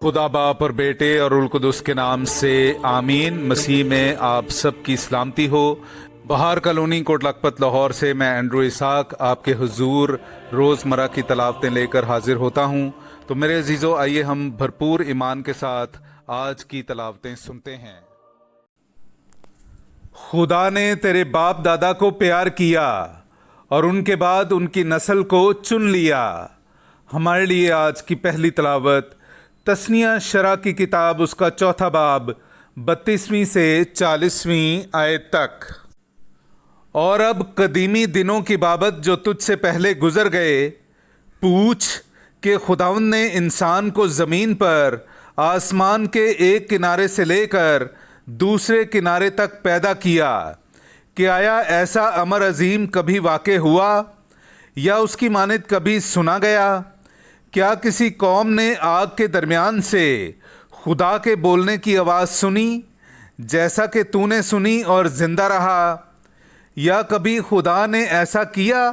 خدا باپ اور بیٹے اور روح القدس کے نام سے آمین۔ مسیح میں آپ سب کی سلامتی ہو۔ بہار کالونی کوٹ لکھپت لاہور سے میں اینڈرو اسحاق آپ کے حضور روزمرہ کی تلاوتیں لے کر حاضر ہوتا ہوں۔ تو میرے عزیزو، آئیے ہم بھرپور ایمان کے ساتھ آج کی تلاوتیں سنتے ہیں۔ خدا نے تیرے باپ دادا کو پیار کیا اور ان کے بعد ان کی نسل کو چن لیا۔ ہمارے لیے آج کی پہلی تلاوت تثنیہ شرح کی کتاب، اس کا 4 باب 32ویں سے 40ویں آیت تک۔ اور اب قدیمی دنوں کی بابت جو تجھ سے پہلے گزر گئے پوچھ کہ خداوند نے انسان کو زمین پر آسمان کے ایک کنارے سے لے کر دوسرے کنارے تک پیدا کیا کہ آیا ایسا امر عظیم کبھی واقع ہوا یا اس کی مانند کبھی سنا گیا؟ کیا کسی قوم نے آگ کے درمیان سے خدا کے بولنے کی آواز سنی جیسا کہ تو نے سنی اور زندہ رہا؟ یا کبھی خدا نے ایسا کیا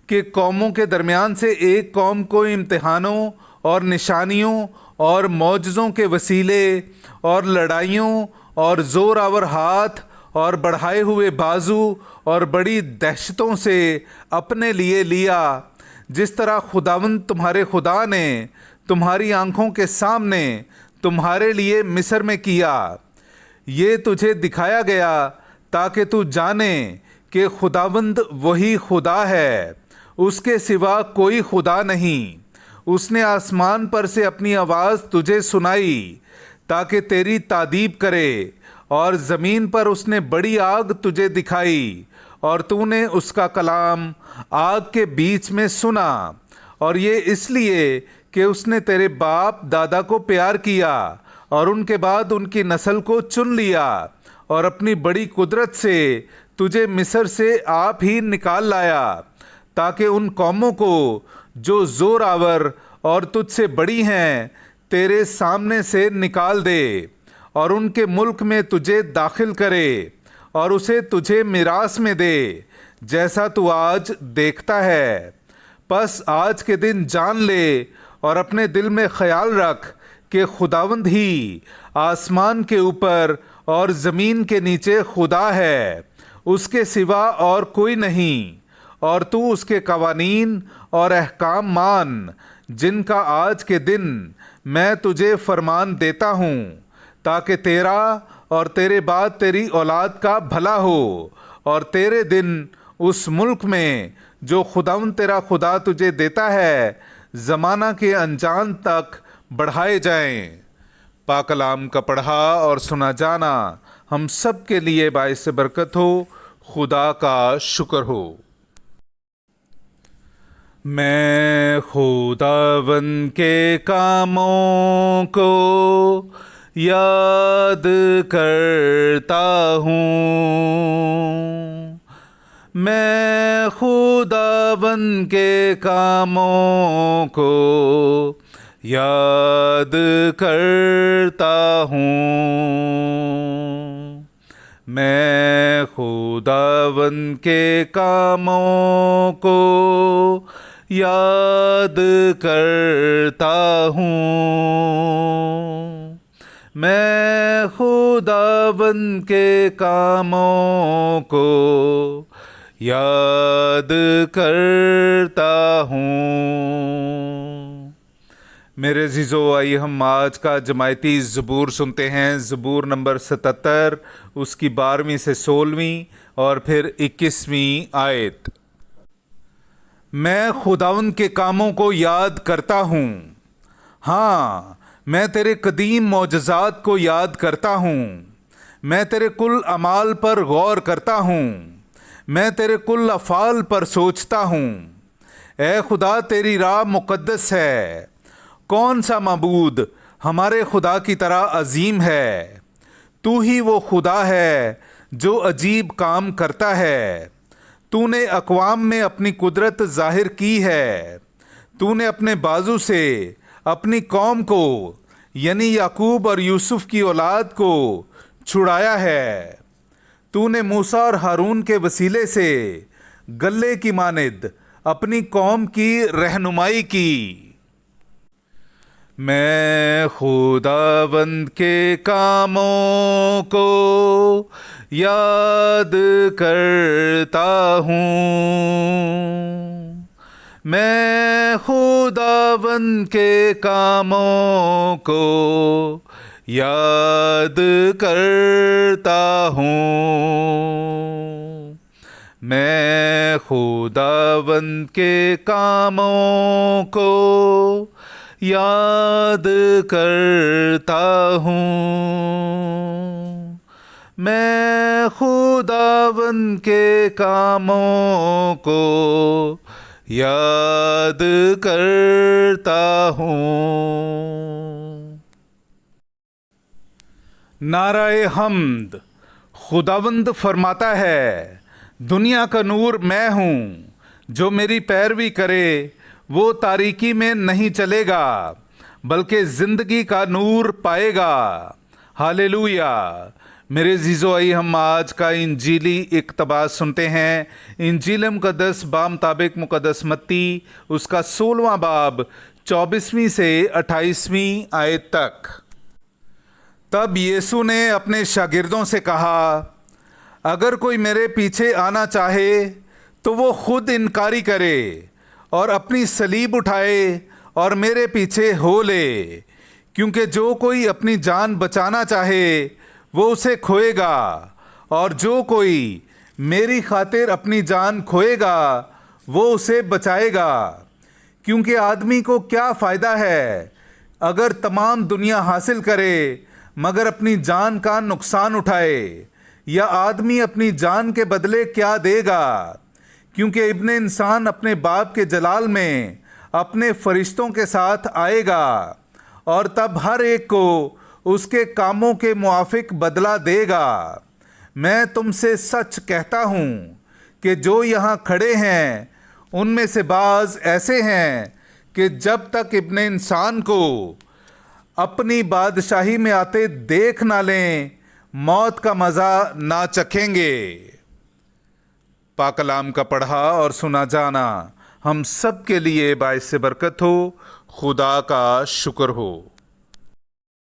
کہ قوموں کے درمیان سے ایک قوم کو امتحانوں اور نشانیوں اور معجزوں کے وسیلے اور لڑائیوں اور زور آور ہاتھ اور بڑھائے ہوئے بازو اور بڑی دہشتوں سے اپنے لیے لیا، جس طرح خداوند تمہارے خدا نے تمہاری آنکھوں کے سامنے تمہارے لیے مصر میں کیا؟ یہ تجھے دکھایا گیا تاکہ تو جانے کہ خداوند وہی خدا ہے، اس کے سوا کوئی خدا نہیں۔ اس نے آسمان پر سے اپنی آواز تجھے سنائی تاکہ تیری تادیب کرے، اور زمین پر اس نے بڑی آگ تجھے دکھائی اور تو نے اس کا کلام آگ کے بیچ میں سنا۔ اور یہ اس لیے کہ اس نے تیرے باپ دادا کو پیار کیا اور ان کے بعد ان کی نسل کو چن لیا، اور اپنی بڑی قدرت سے تجھے مصر سے آپ ہی نکال لایا، تاکہ ان قوموں کو جو زور آور اور تجھ سے بڑی ہیں تیرے سامنے سے نکال دے، اور ان کے ملک میں تجھے داخل کرے اور اسے تجھے میراث میں دے، جیسا تو آج دیکھتا ہے۔ پس آج کے دن جان لے اور اپنے دل میں خیال رکھ کہ خداوند ہی آسمان کے اوپر اور زمین کے نیچے خدا ہے، اس کے سوا اور کوئی نہیں۔ اور تو اس کے قوانین اور احکام مان جن کا آج کے دن میں تجھے فرمان دیتا ہوں، تاکہ تیرا اور تیرے بعد تیری اولاد کا بھلا ہو، اور تیرے دن اس ملک میں جو خداوند تیرا خدا تجھے دیتا ہے زمانہ کے انجام تک بڑھائے جائیں۔ پاک کلام کا پڑھا اور سنا جانا ہم سب کے لیے باعث برکت ہو۔ خدا کا شکر ہو۔ میں خداوند کے کاموں کو یاد کرتا ہوں، میں خداوند کے کاموں کو یاد کرتا ہوں، میں خداوند کے کاموں کو یاد کرتا ہوں، میں خداوند کے کاموں کو یاد کرتا ہوں۔ میرے عزیزو، آئیے ہم آج کا جماعتی زبور سنتے ہیں۔ زبور نمبر 77، اس کی 12ویں سے 16ویں اور پھر 21ویں آیت۔ میں خداوند کے کاموں کو یاد کرتا ہوں، ہاں میں تیرے قدیم معجزات کو یاد کرتا ہوں، میں تیرے کل اعمال پر غور کرتا ہوں، میں تیرے کل افعال پر سوچتا ہوں۔ اے خدا، تیری راہ مقدس ہے، کون سا معبود ہمارے خدا کی طرح عظیم ہے؟ تو ہی وہ خدا ہے جو عجیب کام کرتا ہے۔ تو نے اقوام میں اپنی قدرت ظاہر کی ہے، تو نے اپنے بازو سے اپنی قوم کو یعنی یعقوب اور یوسف کی اولاد کو چھڑایا ہے۔ تو نے موسیٰ اور ہارون کے وسیلے سے گلے کی مانند اپنی قوم کی رہنمائی کی۔ میں خداوند کے کاموں کو یاد کرتا ہوں، میں خداوند کے کاموں کو یاد کرتا ہوں، میں خداوند کے کاموں کو یاد کرتا ہوں، میں خداوند کے کاموں کو یاد کرتا ہوں۔ نعرہ حمد۔ خداوند فرماتا ہے، دنیا کا نور میں ہوں، جو میری پیروی کرے وہ تاریکی میں نہیں چلے گا بلکہ زندگی کا نور پائے گا۔ ہاللیلویا۔ میرے عزیزو، آئیے ہم آج کا انجیلی اقتباس سنتے ہیں۔ انجیل مقدس بامطابق مقدس متی، اس کا 16واں باب 24ویں سے 28ویں آیت تک۔ تب یسوع نے اپنے شاگردوں سے کہا، اگر کوئی میرے پیچھے آنا چاہے تو وہ خود انکاری کرے اور اپنی صلیب اٹھائے اور میرے پیچھے ہو لے، کیونکہ جو کوئی اپنی جان بچانا چاہے وہ اسے کھوئے گا، اور جو کوئی میری خاطر اپنی جان کھوئے گا وہ اسے بچائے گا۔ کیونکہ آدمی کو کیا فائدہ ہے اگر تمام دنیا حاصل کرے مگر اپنی جان کا نقصان اٹھائے؟ یا آدمی اپنی جان کے بدلے کیا دے گا؟ کیونکہ ابن انسان اپنے باپ کے جلال میں اپنے فرشتوں کے ساتھ آئے گا، اور تب ہر ایک کو اس کے کاموں کے موافق بدلہ دے گا۔ میں تم سے سچ کہتا ہوں کہ جو یہاں کھڑے ہیں ان میں سے بعض ایسے ہیں کہ جب تک ابن انسان کو اپنی بادشاہی میں آتے دیکھ نہ لیں، موت کا مزہ نہ چکھیں گے۔ پاک کلام کا پڑھا اور سنا جانا ہم سب کے لیے باعث برکت ہو۔ خدا کا شکر ہو۔